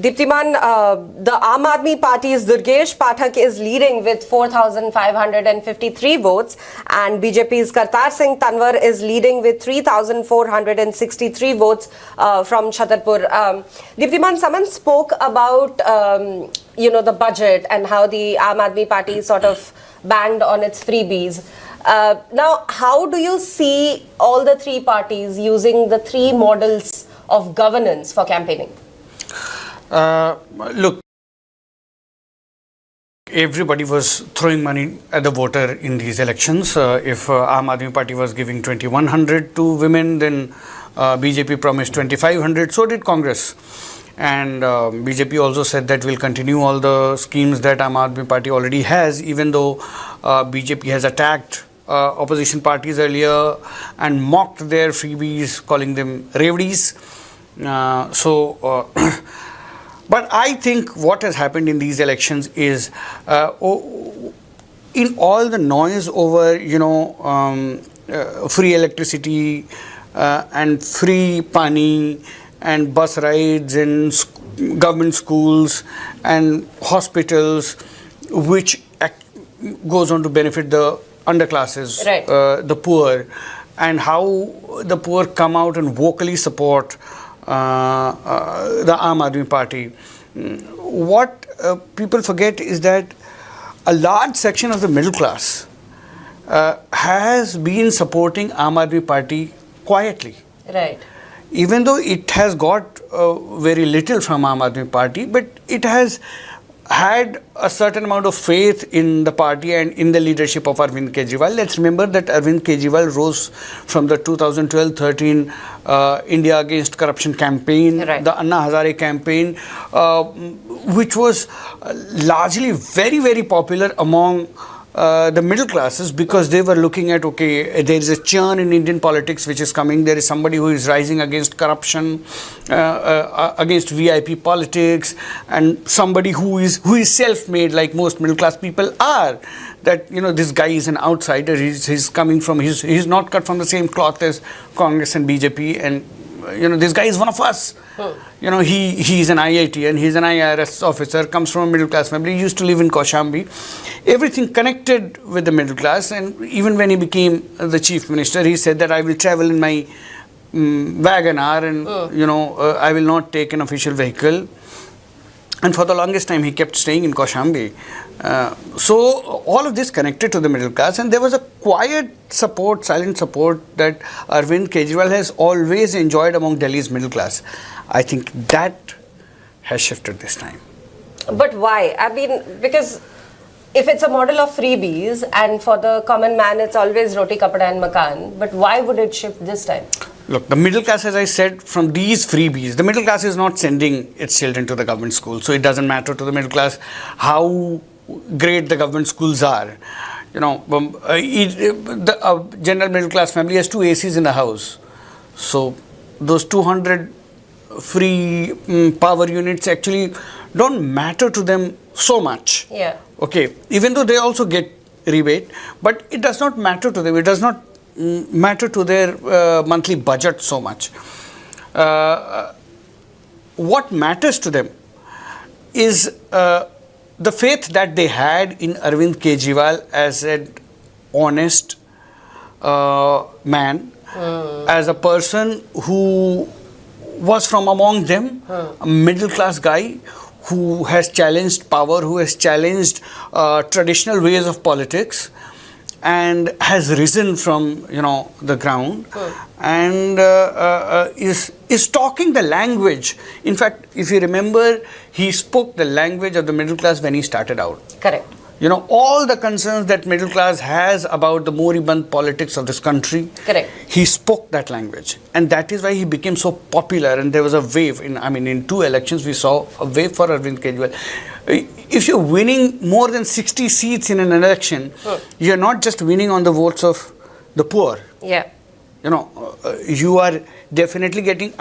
Diptiman, the Aam Aadmi Party's Durgesh Pathak is leading with 4,553 votes, and BJP's Kartar Singh Tanwar is leading with 3,463 votes from Chhatarpur. Diptiman, someone spoke about the budget and how the Aam Aadmi Party sort of banged on its freebies. Now, how do you see all the three parties using the three models of governance for campaigning? Look, everybody was throwing money at the voter in these elections. If Aam Aadmi Party was giving 2,100 to women, then BJP promised 2,500. So did Congress. And BJP also said that we'll continue all the schemes that Aam Aadmi Party already has, even though BJP has attacked opposition parties earlier and mocked their freebies, calling them revdies. But I think what has happened in these elections is, in all the noise over, free electricity and free pani and bus rides in government schools and hospitals, which goes on to benefit the underclasses, right, the poor, and how the poor come out and vocally support the Aam Aadmi Party. What people forget is that a large section of the middle class has been supporting Aam Aadmi Party quietly. Right. Even though it has got very little from Aam Aadmi Party, but it has had a certain amount of faith in the party and in the leadership of Arvind Kejriwal. Let's remember that Arvind Kejriwal rose from the 2012-13 India Against Corruption campaign, right, the Anna Hazare campaign, which was largely very, very popular among the middle classes, because they were looking at, okay, there is a churn in Indian politics which is coming. There is somebody who is rising against corruption, against VIP politics, and somebody who is self-made, like most middle class people are. That this guy is an outsider. He's coming from he's not cut from the same cloth as Congress and BJP, and this guy is one of us. He's an IIT and he's an IRS officer, comes from a middle class family, he used to live in Kaushambi. Everything connected with the middle class, and even when he became the chief minister, he said that I will travel in my Wagon-R and I will not take an official vehicle. And for the longest time he kept staying in Kaushambi. So all of this connected to the middle class, and there was a quiet support, silent support that Arvind Kejriwal has always enjoyed among Delhi's middle class. I think that has shifted this time. But why? I mean, because if it's a model of freebies and for the common man it's always roti, kapada and makan, but why would it shift this time? Look, the middle class, as I said, from these freebies, the middle class is not sending its children to the government school. So it doesn't matter to the middle class how great the government schools are. The general middle class family has 2 ACs in the house. So those 200 free power units actually don't matter to them so much. Yeah. Okay. Even though they also get rebate, but it does not matter to them. It does not matter to their monthly budget so much. What matters to them is the faith that they had in Arvind Kejriwal as an honest man, as a person who was from among them, a middle class guy who has challenged power, who has challenged traditional ways of politics, and has risen from the ground, and is talking the language. In fact, if you remember, he spoke the language of the middle class when he started out. Correct. All the concerns that middle class has about the moribund politics of this country. Correct. He spoke that language, and that is why he became so popular. And there was a wave in 2 elections we saw a wave for Arvind Kejriwal. If you're winning more than 60 seats in an election, you're not just winning on the votes of the poor. Yeah. You are definitely getting.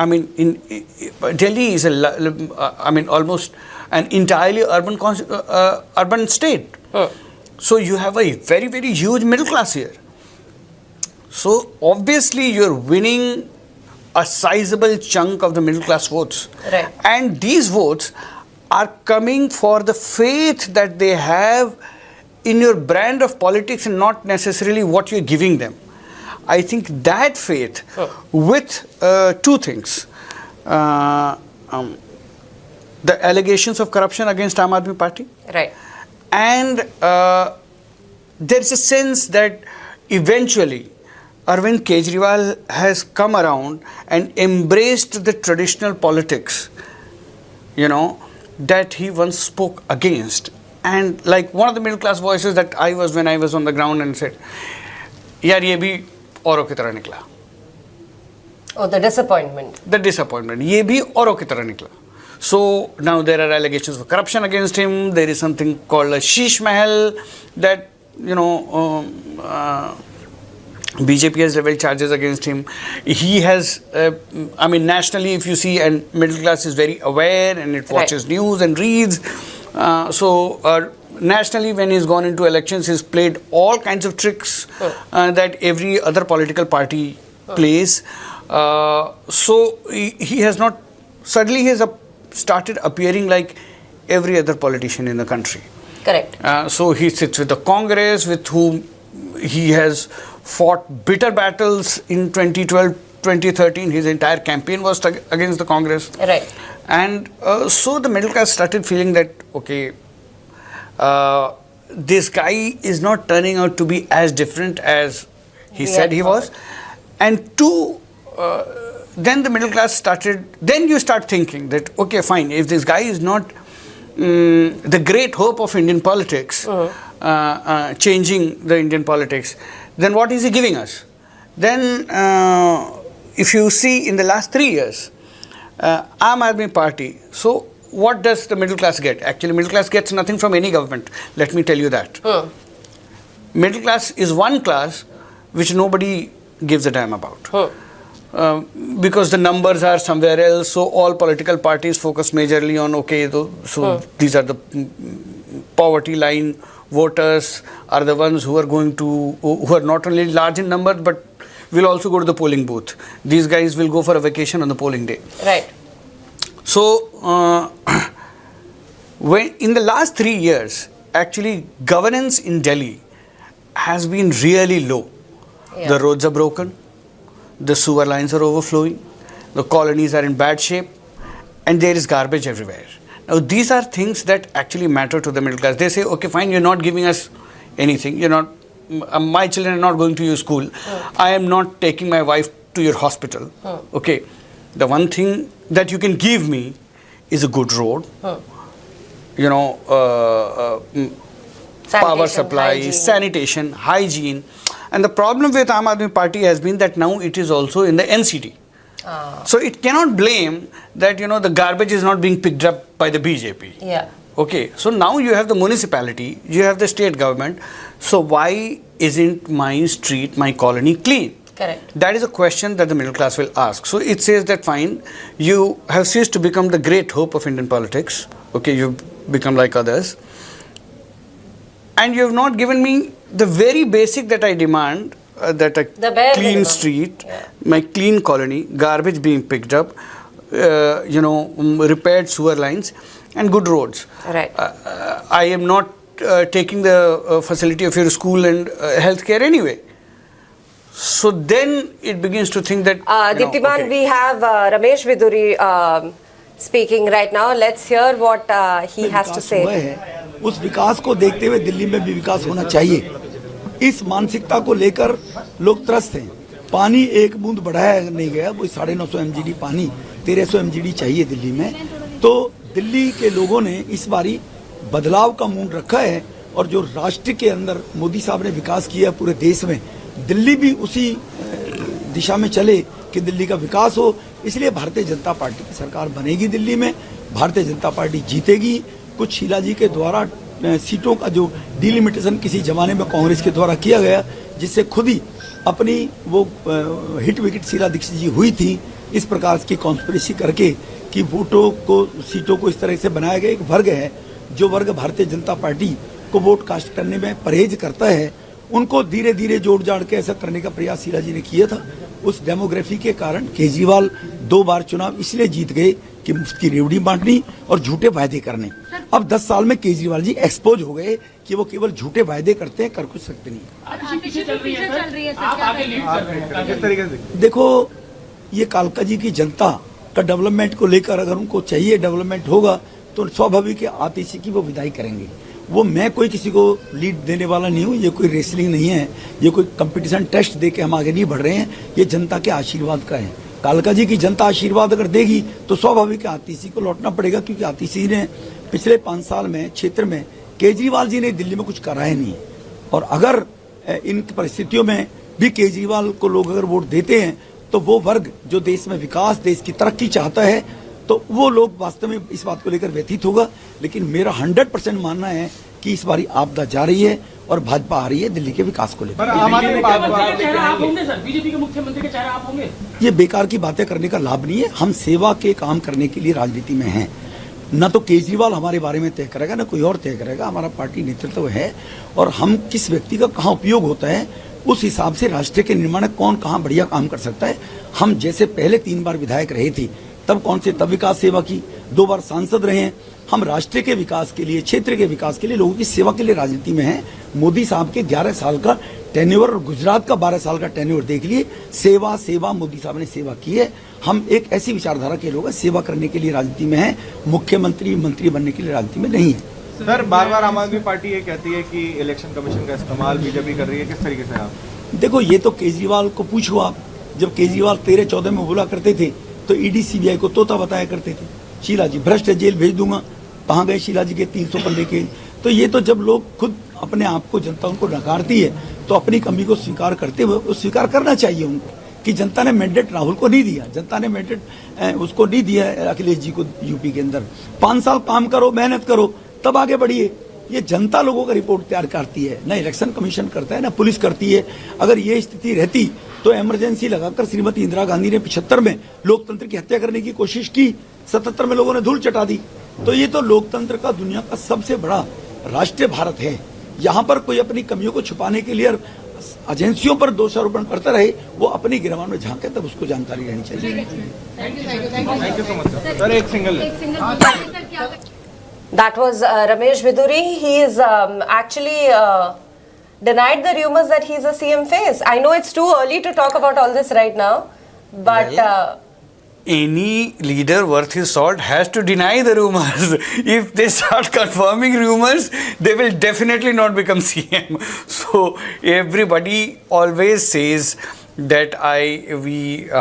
Delhi is almost an entirely urban state. So you have a very, very huge middle class here. So obviously you're winning a sizable chunk of the middle class votes. Right. And these votes are coming for the faith that they have in your brand of politics and not necessarily what you're giving them. I think that faith with two things. The allegations of corruption against Aam Aadmi Party. Right. And there's a sense that eventually Arvind Kejriwal has come around and embraced the traditional politics, that he once spoke against. And like one of the middle class voices that I was when I was on the ground and said, yaar ye bhi औरों की तरह निकला. Oh, the disappointment. The disappointment. ये भी औरों की तरह निकला. So now there are allegations of corruption against him. There is something called a Sheesh Mahal that, BJP has leveled charges against him. He has, nationally, if you see, and middle class is very aware and it watches news and reads. Nationally, when he's gone into elections, he's played all kinds of tricks that every other political party plays. So he has not, suddenly he has started appearing like every other politician in the country. Correct. So he sits with the Congress, with whom he has fought bitter battles in 2012, 2013. His entire campaign was against the Congress. Right. And so the middle class started feeling that, okay, this guy is not turning out to be as different as he said he was. And two, then the middle class started, then you start thinking that, okay, fine, if this guy is not the great hope of Indian politics, changing the Indian politics, then what is he giving us? Then, if you see in the last 3 years, Aam Aadmi Party, so what does the middle class get? Actually, middle class gets nothing from any government. Let me tell you that. Middle class is one class which nobody gives a damn about. Because the numbers are somewhere else, so all political parties focus majorly on, okay, these are the poverty line voters are the ones who are going to, who are not only large in number, but will also go to the polling booth. These guys will go for a vacation on the polling day. Right. So, when in the last 3 years, actually governance in Delhi has been really low. Yeah. The roads are broken, the sewer lines are overflowing, the colonies are in bad shape, and there is garbage everywhere. Now, these are things that actually matter to the middle class. They say, okay, fine, you're not giving us anything. You're not, my children are not going to your school. I am not taking my wife to your hospital. Okay, the one thing that you can give me is a good road, power supply, hygiene. sanitation, hygiene. And the problem with Aam Aadmi Party has been that now it is also in the NCT. So it cannot blame that, the garbage is not being picked up by the BJP. Yeah. Okay, so now you have the municipality, you have the state government. So why isn't my street, my colony clean? Correct. That is a question that the middle class will ask. So it says that fine, you have ceased to become the great hope of Indian politics. Okay, you've become like others. And you have not given me the very basic that I demand, that a clean minimum. street, my clean colony, garbage being picked up, repaired sewer lines and good roads. Right. I am not taking the facility of your school and healthcare anyway. So then it begins to think that... Diptiman, we have Ramesh Viduri speaking right now. Let's hear what he has to say. उस विकास को देखते हुए दिल्ली में भी विकास होना चाहिए, इस मानसिकता को लेकर लोग त्रस्त हैं। पानी एक बूंद बढ़ाया नहीं गया, वो 950 MGD पानी 1300 MGD चाहिए दिल्ली में। तो दिल्ली के लोगों ने इस बारी बदलाव का मूड रखा है, और जो राष्ट्र के अंदर मोदी साहब ने विकास किया पूरे देश में, दिल्ली भी उसी दिशा में चले कि दिल्ली का विकास हो। इसलिए भारतीय जनता पार्टी की सरकार बनेगी दिल्ली में, भारतीय जनता पार्टी जीतेगी। कुछ शीला जी के द्वारा सीटों का जो डिलिमिटेशन किसी जमाने में कांग्रेस के द्वारा किया गया, जिससे खुद ही अपनी वो हिट विकेट शीला दीक्षित जी हुई थी, इस प्रकार की कॉन्स्पिरेसी करके कि वोटों को, सीटों को इस तरह से बनाया गया। एक वर्ग है जो वर्ग भारतीय जनता पार्टी को वोट कास्ट करने में परहेज करता है, उनको धीरे धीरे जोड़ जाड़ के ऐसा करने का प्रयास शीला जी ने किया था। उस डेमोग्राफी के कारण केजरीवाल 2 बार चुनाव इसलिए जीत गए कि मुफ्त की रेवड़ी बांटनी और झूठे वायदे करने। अब 10 साल में केजरीवाल जी एक्सपोज हो गए कि वो केवल झूठे वायदे करते हैं, कर कुछ सकते नहीं। देखो, ये कालकाजी की जनता का डेवलपमेंट को लेकर अगर उनको चाहिए डेवलपमेंट होगा तो स्वाभाविक है आतिशी की वो विदाई करेंगे। वो मैं कोई किसी को लीड देने वाला नहीं हूँ, ये कोई रेसलिंग नहीं है, ये कोई कंपटीशन टेस्ट दे के हम आगे नहीं बढ़ रहे हैं, ये जनता के आशीर्वाद का है। कालकाजी की जनता आशीर्वाद अगर देगी तो स्वाभाविक है आतिशी को लौटना पड़ेगा, क्योंकि आतिशी ने पिछले 5 साल में क्षेत्र में केजरीवाल जी ने दिल्ली में कुछ करा है नहीं। और अगर इन परिस्थितियों में भी केजरीवाल को लोग अगर वोट देते हैं तो वो वर्ग जो देश में विकास, देश की तरक्की चाहता है, तो वो लोग वास्तव में इस बात को लेकर व्यथित होगा। लेकिन मेरा 100% मानना है कि इस बारी आपदा जा रही है और भाजपा आ रही है दिल्ली के विकास को लेकर। बीजेपी के मुख्यमंत्री के चेहरा आप होंगे? ये बेकार की बातें करने का लाभ नहीं है। हम सेवा के काम करने के लिए राजनीति में हैं। न तो केजरीवाल हमारे बारे में तय करेगा, न कोई और तय करेगा। हमारा पार्टी नेतृत्व है और हम किस व्यक्ति का कहाँ उपयोग होता है उस हिसाब से राष्ट्र के निर्माण में कौन कहाँ बढ़िया काम कर सकता है। हम जैसे पहले 3 बार विधायक रहे थे तब कौन से तब विकास सेवा की, 2 बार सांसद रहे हैं। हम राष्ट्र के विकास के लिए, क्षेत्र के विकास के लिए, लोगों की सेवा के लिए राजनीति में हैं। मोदी साहब के 11 साल का टेन्योर और गुजरात का 12 साल का टेन्योर देख लिए। सेवा सेवा मोदी साहब ने सेवा की है। हम एक ऐसी विचारधारा के लोग हैं, सेवा करने के लिए राजनीति में हैं, मुख्यमंत्री मंत्री बनने के लिए राजनीति में नहीं है। सर, बार बार आम आदमी पार्टी ये कहती है कि इलेक्शन कमीशन का इस्तेमाल बीजेपी कर रही है, किस तरीके से आप? देखो, ये तो केजरीवाल को पूछो आप। जब केजरीवाल 13-14 में बोला करते थे तो ईडी सीबीआई को तोता बताया करते थे, शीला जी भ्रष्ट है, जेल भेज दूंगा। कहाँ गए शीला जी के 300 पन्ने के? तो ये तो जब लोग खुद अपने आप को, जनता उनको नकारती है तो अपनी कमी को स्वीकार करते हुए स्वीकार करना चाहिए उनको कि जनता ने मैंडेट राहुल को नहीं दिया, जनता ने मैंडेट उसको नहीं दिया अखिलेश जी को यूपी के अंदर। 5 साल काम करो, मेहनत करो, तब आगे बढ़िए। ये जनता लोगों का रिपोर्ट तैयार करती है, ना इलेक्शन कमीशन करता है, ना पुलिस करती है। अगर ये स्थिति रहती तो इमरजेंसी लगाकर श्रीमती इंदिरा गांधी ने 75 में लोकतंत्र की हत्या करने की कोशिश की, 77 में लोगों ने धूल चटा दी। तो ये तो लोकतंत्र का दुनिया का सबसे बड़ा राष्ट्र भारत है। यहाँ पर कोई अपनी कमियों को छुपाने के लिए एजेंसियों पर दोषारोपण करता रहे, वो अपनी गिरवान में झांके, तब उसको जानकारी रहनी चाहिए। Thank you so much sir. एक single That was Ramesh Viduri. He is actually denied the rumors that he's a CM face. I know it's too early to talk about all this right now, but any leader worth his salt has to deny the rumors. If they start confirming rumors, they will definitely not become CM. So everybody always says that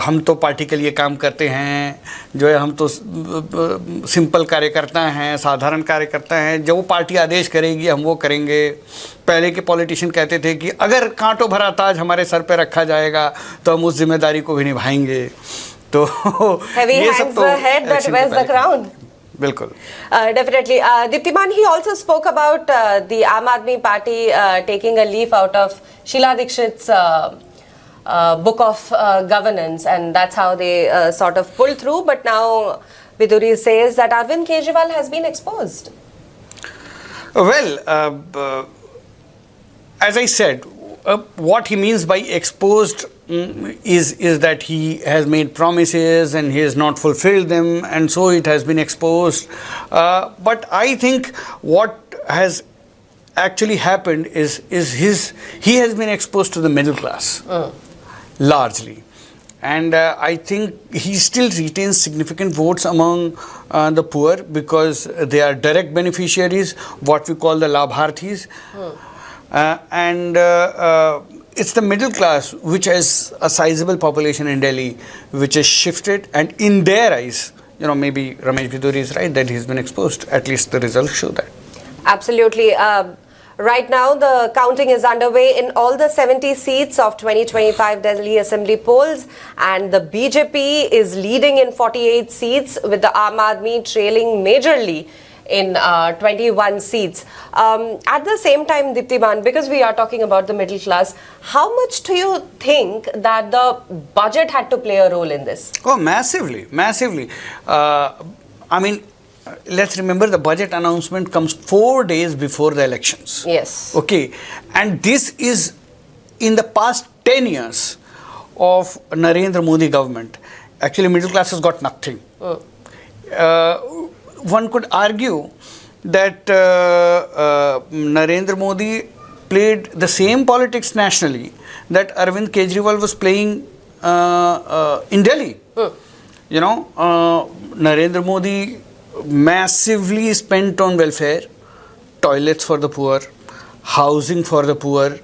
हम तो party के लिए काम करते हैं, जो है हम तो सिंपल कार्यकर्ता हैं, साधारण कार्यकर्ता हैं, जो पार्टी आदेश करेगी हम वो करेंगे। पहले के पॉलिटिशियन कहते थे कि अगर कांटों भरा ताज हमारे सर पे रखा जाएगा तो हम उस जिम्मेदारी को भी निभाएंगे। तो heavy hangs the head that wears the crown. बिल्कुल, definitely. Diptiman, he also spoke about the Aam Aadmi Party taking a leaf out of Sheila Dikshit's book of governance, and that's how they sort of pulled through. But now Viduri says that Arvind Kejriwal has been exposed. Well, as I said, what he means by exposed is that he has made promises and he has not fulfilled them, and so it has been exposed. But I think what has actually happened is he has been exposed to the middle class largely, and I think he still retains significant votes among the poor because they are direct beneficiaries, what we call the labharthis. And it's the middle class which has a sizable population in Delhi, which has shifted, and in their eyes, you know, maybe Ramesh Viduri is right that he's been exposed. At least the results show that. Absolutely. Right now, the counting is underway in all the 70 seats of 2025 Delhi Assembly polls, and the BJP is leading in 48 seats, with the Aam Aadmi trailing majorly in 21 seats. At the same time, Diptiman, because we are talking about the middle class, how much do you think that the budget had to play a role in this? Oh, massively, massively. I mean, let's remember the budget announcement comes 4 days before the elections. Yes. Okay. And this is, in the past 10 years, of Narendra Modi government. Actually, middle class has got nothing. One could argue that Narendra Modi played the same politics nationally that Arvind Kejriwal was playing in Delhi. You know, Narendra Modi massively spent on welfare, toilets for the poor, housing for the poor,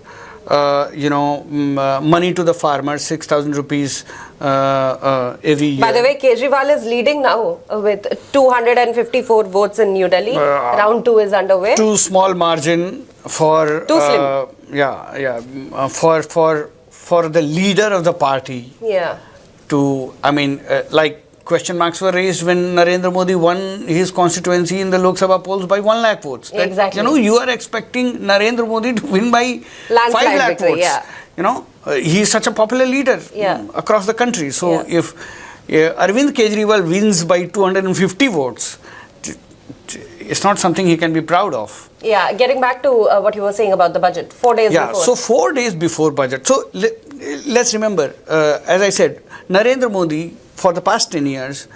money to the farmers, 6,000 rupees every year. By the way, Kejriwal is leading now with 254 votes in New Delhi. Round 2 is underway. Too small margin for Too slim. For the leader of the party Yeah. to, like question marks were raised when Narendra Modi won his constituency in the Lok Sabha polls by 1 lakh votes. That, Exactly. you are expecting Narendra Modi to win by Landslide 5 lakh victory, votes. yeah. He is such a popular leader across the country. So Yeah. if Arvind Kejriwal wins by 250 votes, it's not something he can be proud of. Yeah, getting back to what you were saying about the budget, 4 days Yeah, before. so 4 days before budget. So let's remember, as I said, Narendra Modi for the past 10 years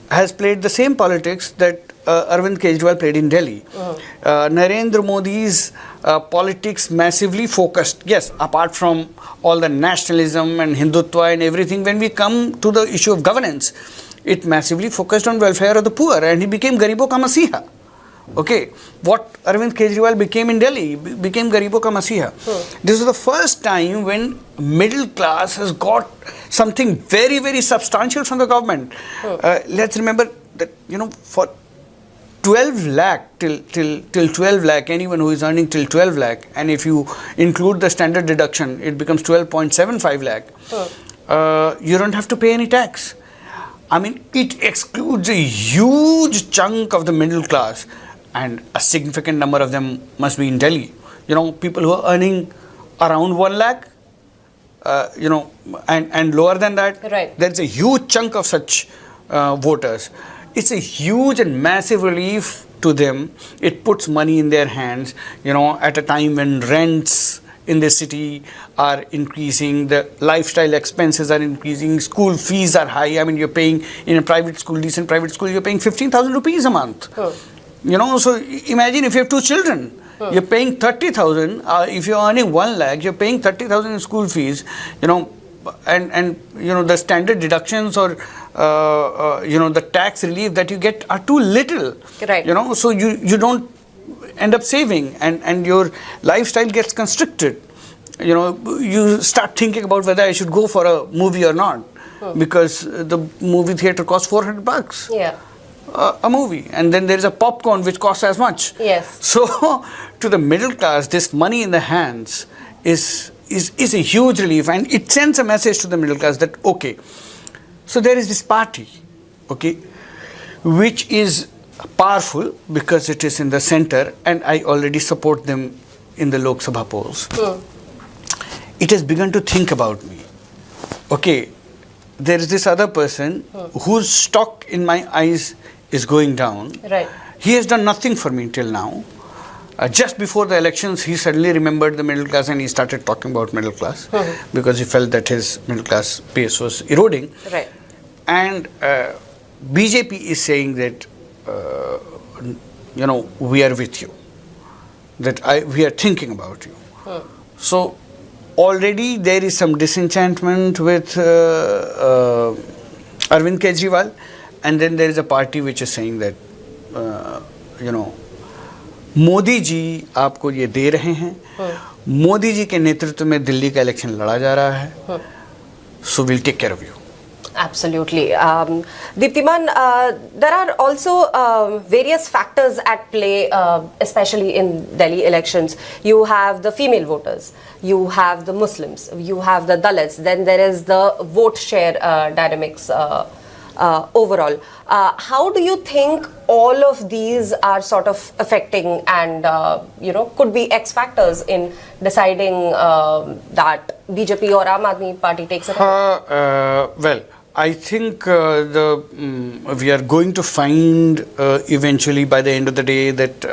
has played the same politics that Arvind Kejriwal played in Delhi. Narendra Modi's politics massively focused, yes, apart from all the nationalism and Hindutva and everything, when we come to the issue of governance, it massively focused on welfare of the poor, and he became Garibo Ka Masiha. Okay, what Arvind Kejriwal became in Delhi, became Garibo Ka Masiha. This is the first time when middle class has got something very, very substantial from the government. Let's remember that, for 12 lakh, till 12 lakh, anyone who is earning till 12 lakh, and if you include the standard deduction, it becomes 12.75 lakh, you don't have to pay any tax. It excludes a huge chunk of the middle class, and a significant number of them must be in Delhi. People who are earning around 1 lakh, and lower than that, Right. there's a huge chunk of such voters. It's a huge and massive relief to them. It puts money in their hands, at a time when rents in the city are increasing, the lifestyle expenses are increasing, school fees are high. You're paying in a private school, decent private school, you're paying 15,000 rupees a month. So imagine if you have 2 children, you're paying 30,000. If you're earning 1 lakh, you're paying 30,000 in school fees, and the standard deductions or the tax relief that you get are too little. Right. So you don't end up saving, and your lifestyle gets constricted. You start thinking about whether I should go for a movie or not, because the movie theater costs $400. Yeah. A movie, and then there is a popcorn which costs as much. Yes. So to the middle class, this money in the hands is a huge relief, and it sends a message to the middle class that, okay, so there is this party, okay, which is powerful because it is in the center, and I already support them in the Lok Sabha polls. It has begun to think about me. Okay, there is this other person whose stock in my eyes is going down. Right. He has done nothing for me till now. Just before the elections, he suddenly remembered the middle class and he started talking about middle class because he felt that his middle class base was eroding. Right. And BJP is saying that, we are with you, that we are thinking about you. So already there is some disenchantment with Arvind Kejriwal, and then there is a party which is saying that, Modi ji आपको ये दे रहे हैं, मोदी जी के नेतृत्व में दिल्ली का election लड़ा जा रहा है, so we'll take care of you. Absolutely. Deeptiman, there are also various factors at play, especially in Delhi elections. You have the female voters, you have the Muslims, you have the Dalits, then there is the vote share dynamics overall. How do you think all of these are sort of affecting and, could be X factors in deciding that BJP or Aam Aadmi Party takes it? Well, I think we are going to find eventually by the end of the day that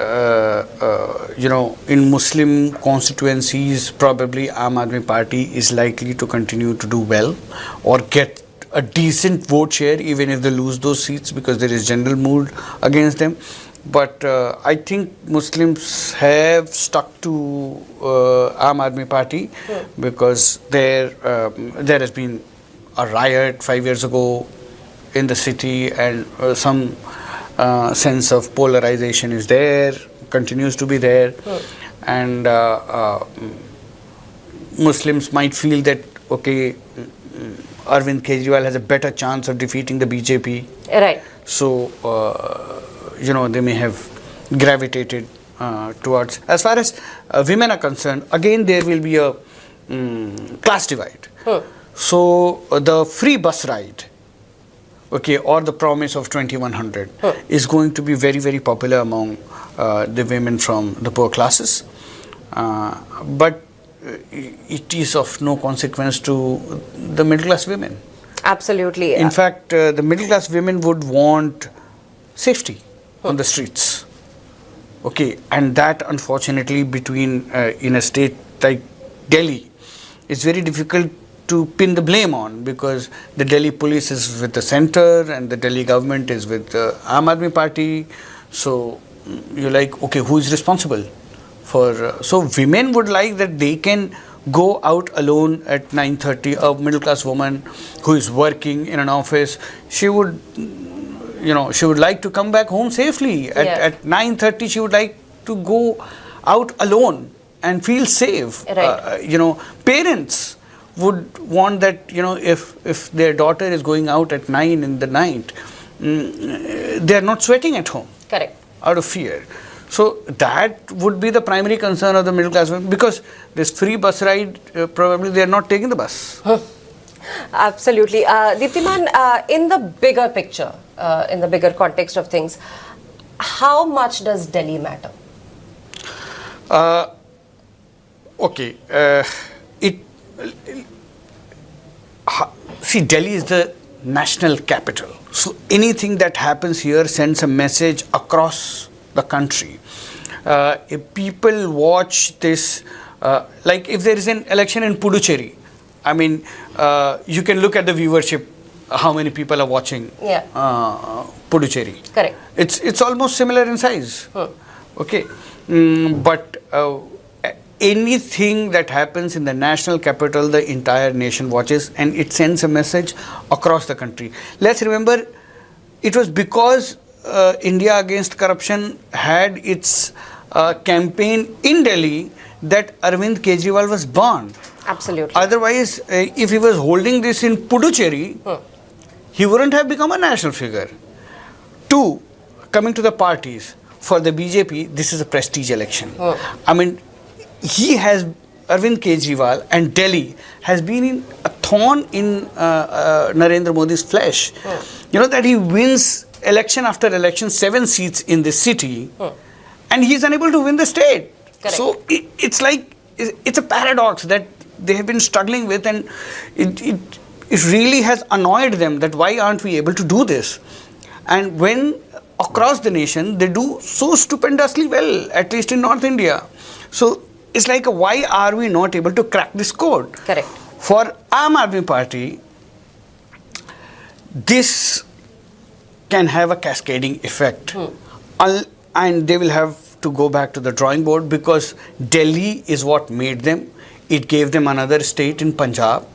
in Muslim constituencies probably Aam Aadmi Party is likely to continue to do well or get a decent vote share even if they lose those seats because there is general mood against them. But I think Muslims have stuck to Aam Aadmi Party because there has been a riot 5 years ago in the city and some sense of polarization is there, continues to be there, and Muslims might feel that okay, Arvind Kejriwal has a better chance of defeating the BJP. Right. So they may have gravitated towards. As far as women are concerned, again there will be a class divide. So the free bus ride, okay, or the promise of 2100 is going to be very, very popular among the women from the poor classes. But it is of no consequence to the middle class women. Absolutely. In fact, the middle class women would want safety on the streets. Okay, and that unfortunately in a state like Delhi, it's very difficult to pin the blame on because the Delhi police is with the center and the Delhi government is with the Aam Aadmi Party. So you're like, okay, who is responsible for? So women would like that they can go out alone at 9:30. A middle class woman who is working in an office, she would like to come back home safely. At 9:30, she would like to go out alone and feel safe. Right. Parents would want that, if their daughter is going out at 9 in the night, they are not sweating at home. Correct. Out of fear. So that would be the primary concern of the middle class women because this free bus ride, probably they are not taking the bus. Absolutely. Deeptiman, in the bigger picture, in the bigger context of things, how much does Delhi matter? Okay. See, Delhi is the national capital. So anything that happens here sends a message across the country. If people watch this, like if there is an election in Puducherry, I mean, you can look at the viewership, how many people are watching Puducherry. Correct. It's almost similar in size. Okay. But anything that happens in the national capital, the entire nation watches and it sends a message across the country. Let's remember, it was because India Against Corruption had its campaign in Delhi that Arvind Kejriwal was banned. Absolutely. Otherwise, if he was holding this in Puducherry, he wouldn't have become a national figure. Two, coming to the parties, for the BJP, this is a prestige election. I mean, Arvind Kejriwal and Delhi has been in a thorn in Narendra Modi's flesh. That he wins election after election 7 seats in the city and he is unable to win the state. Correct. So it's like, it's a paradox that they have been struggling with and it really has annoyed them that why aren't we able to do this? And when across the nation they do so stupendously well, at least in North India. So it's like, why are we not able to crack this code? Correct. For Aam Aadmi Party, this can have a cascading effect. And they will have to go back to the drawing board because Delhi is what made them. It gave them another state in Punjab.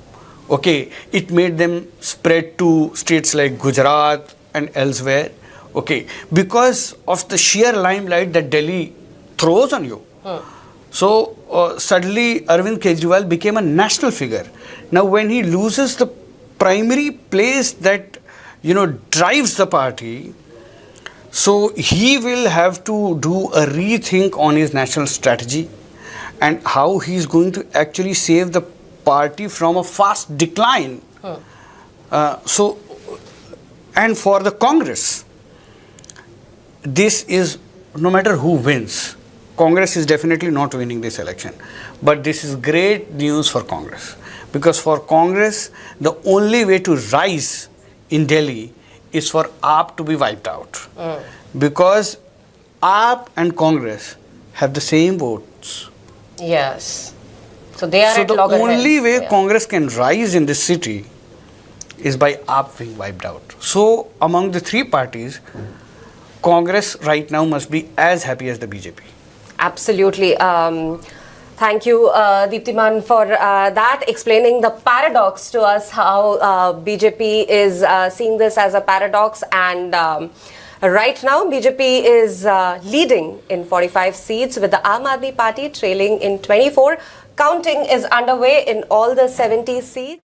Okay, it made them spread to states like Gujarat and elsewhere. Okay, because of the sheer limelight that Delhi throws on you. So suddenly Arvind Kejriwal became a national figure. Now when he loses the primary place that drives the party, so he will have to do a rethink on his national strategy and how he is going to actually save the party from a fast decline. And for the Congress, this is, no matter who wins, Congress is definitely not winning this election. But this is great news for Congress. Because for Congress, the only way to rise in Delhi is for AAP to be wiped out. Because AAP and Congress have the same votes. Yes. So they are So at the loggerheads. only way Yeah. Congress can rise in this city is by AAP being wiped out. So among the three parties, Congress right now must be as happy as the BJP. Absolutely. Thank you, Deeptiman, for that, explaining the paradox to us, how BJP is seeing this as a paradox. And right now, BJP is leading in 45 seats, with the Aam Aadmi Party trailing in 24. Counting is underway in all the 70 seats.